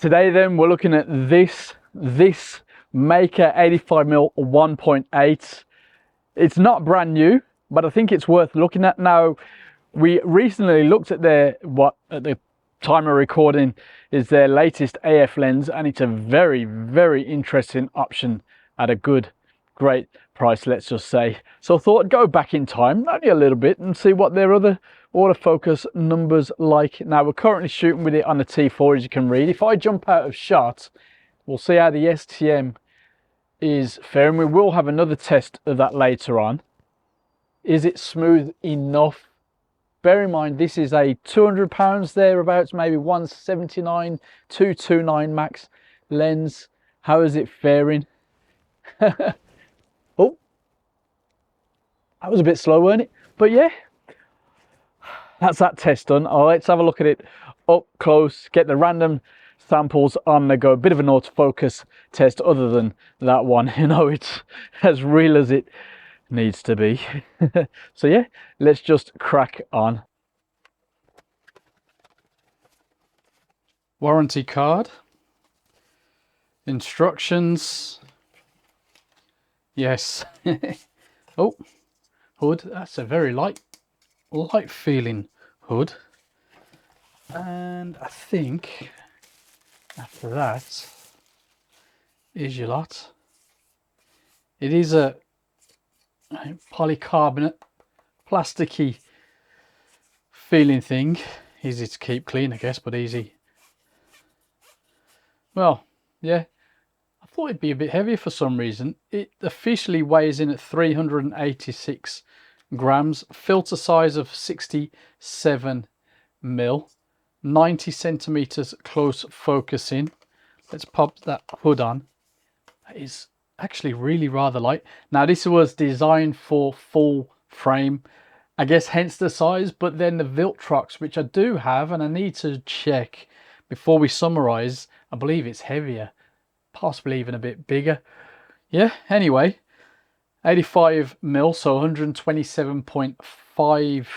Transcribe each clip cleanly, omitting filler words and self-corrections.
Today then we're looking at this Meike 85mm 1.8. It's not brand new, but I think it's worth looking at. Now, we recently looked at at the time of recording is their latest AF lens, and it's a very, very interesting option at a great price, let's just say. So I thought I'd go back in time, only a little bit, and see what their other autofocus numbers like. Now, we're currently shooting with it on the T4, as you can read. If I jump out of shot, we'll see how the STM is faring. We will have another test of that later on. Is it smooth enough? Bear in mind, this is a £200 thereabouts, maybe 179, 229 max lens. How is it faring? Oh, that was a bit slow, wasn't it? But yeah, that's that test done. Let's have a look at it up close, get the random samples on the go. A bit of an autofocus test other than that one. You know, it's as real as it needs to be. So yeah, let's just crack on. Warranty card, instructions, yes. Oh, hood, that's a very light feeling hood. And I think after that is your lot. It is a polycarbonate, plasticky feeling thing. Easy to keep clean, I guess, but easy. Well, yeah, I thought it'd be a bit heavier for some reason. It officially weighs in at 386 grams, filter size of 67 mil, 90 centimeters close focusing. Let's pop that hood on. That is actually really rather light. Now, this was designed for full frame, I guess, hence the size. But then the Viltrox, which I do have, and I need to check before we summarize, I believe it's heavier, possibly even a bit bigger. Yeah, anyway, 85 mil, so 127.5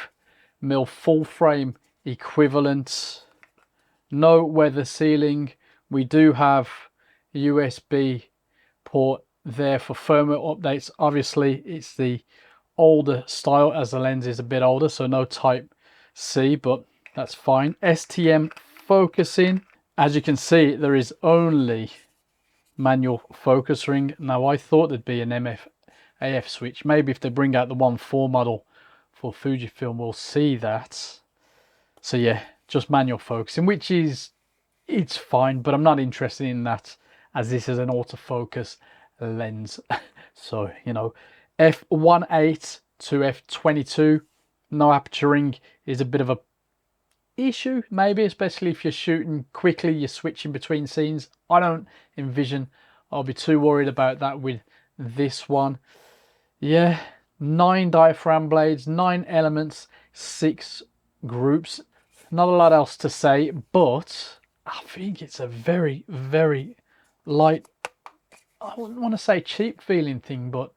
mil full frame equivalent. No weather sealing. We do have a USB port there for firmware updates. Obviously, it's the older style, as the lens is a bit older, so no type C, but that's fine. STM focusing. As you can see, there is only manual focus ring. Now, I thought there'd be an AF switch. Maybe if they bring out the 1.4 model for Fujifilm, we'll see that. So yeah, just manual focusing, which is, it's fine, but I'm not interested in that, as this is an autofocus lens. So, you know, f1.8 to f22, no aperture ring is a bit of a issue, maybe, especially if you're shooting quickly, you're switching between scenes. I don't envision I'll be too worried about that with this one. Yeah, 9 diaphragm blades, 9 elements, 6 groups. Not a lot else to say, but I think it's a very, very light, I wouldn't want to say cheap feeling thing, but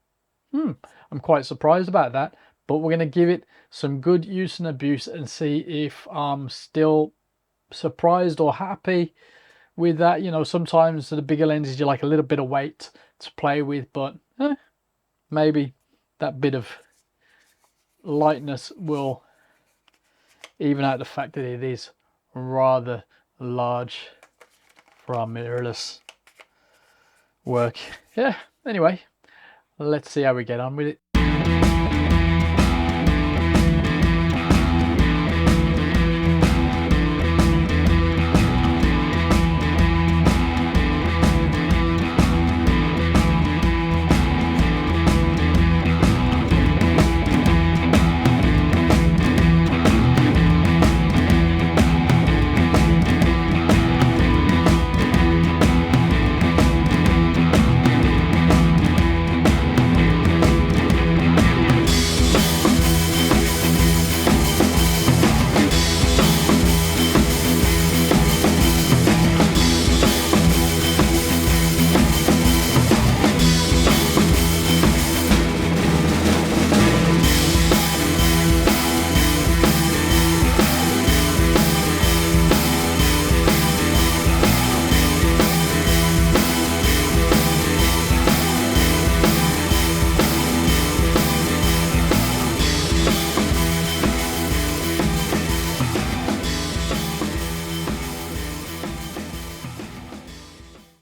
I'm quite surprised about that. But we're going to give it some good use and abuse and see if I'm still surprised or happy with that. You know, sometimes the bigger lenses, you like a little bit of weight to play with, but maybe that bit of lightness will even out the fact that it is rather large for our mirrorless work. Yeah, anyway, let's see how we get on with it.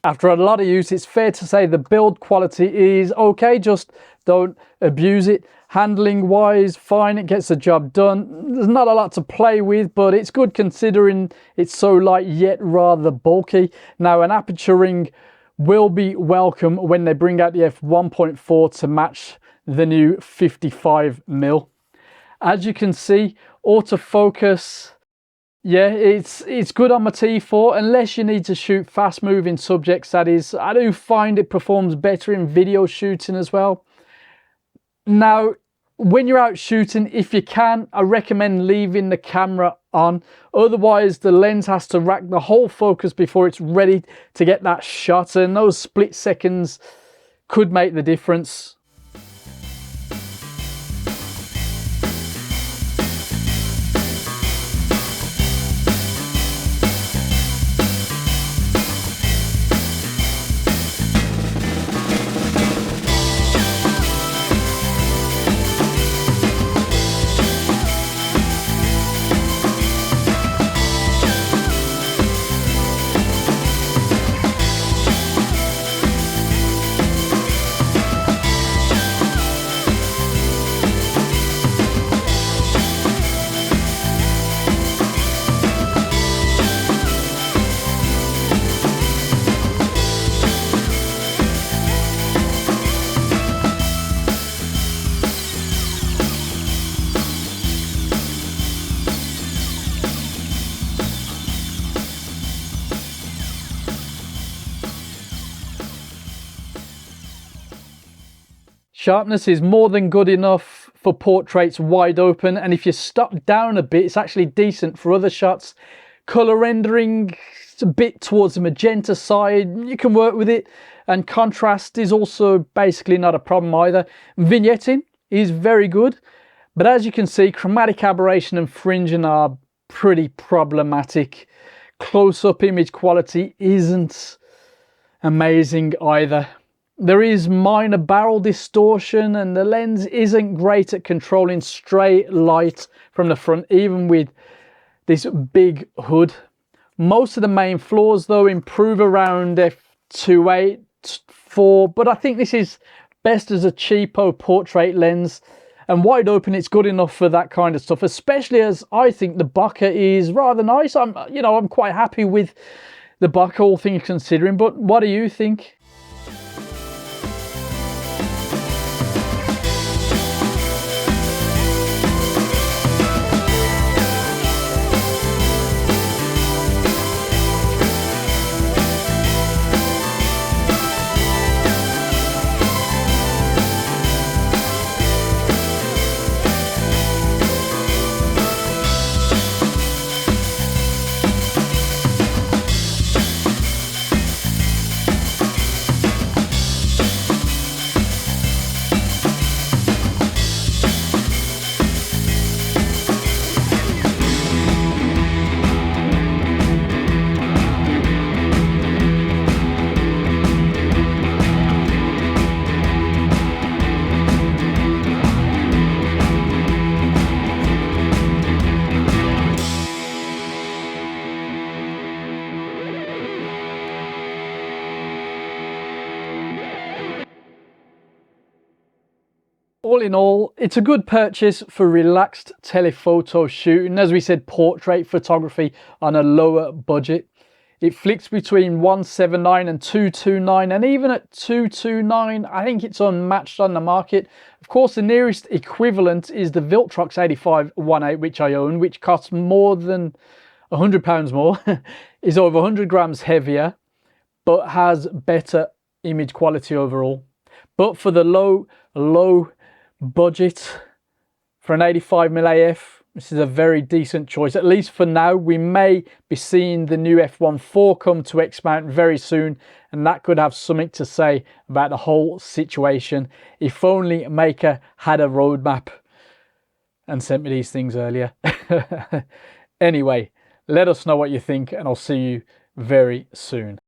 After a lot of use, it's fair to say the build quality is okay, just don't abuse it. Handling wise, fine, it gets the job done. There's not a lot to play with, but it's good considering it's so light yet rather bulky. Now, an aperture ring will be welcome when they bring out the f1.4 to match the new 55mm. As you can see, autofocus, yeah, it's good on my T4 unless you need to shoot fast moving subjects. That is, I do find it performs better in video shooting as well. Now, when you're out shooting, if you can, I recommend leaving the camera on. Otherwise, the lens has to rack the whole focus before it's ready to get that shot, and those split seconds could make the difference. Sharpness is more than good enough for portraits wide open, and if you stop down a bit, it's actually decent for other shots. Color rendering, it's a bit towards the magenta side, you can work with it, and contrast is also basically not a problem either. Vignetting is very good, but as you can see, chromatic aberration and fringing are pretty problematic. Close-up image quality isn't amazing either. There is minor barrel distortion, and the lens isn't great at controlling stray light from the front, even with this big hood. Most of the main flaws though improve around f2.8, 4, but I think this is best as a cheapo portrait lens, and wide open it's good enough for that kind of stuff, especially as I think the bokeh is rather nice. I'm quite happy with the bokeh, all things considering, but what do you think? All in all, it's a good purchase for relaxed telephoto shooting. As we said, portrait photography on a lower budget. It flicks between 179 and 229, and even at 229, I think it's unmatched on the market. Of course, the nearest equivalent is the Viltrox 85mm f1.8, which I own, which costs more than £100 more, is over 100 grams heavier, but has better image quality overall. But for the low budget, for an 85mm AF, this is a very decent choice, at least for now. We may be seeing the new f1.4 come to X Mount very soon, and that could have something to say about the whole situation. If only Meike had a roadmap and sent me these things earlier. Anyway, let us know what you think, and I'll see you very soon.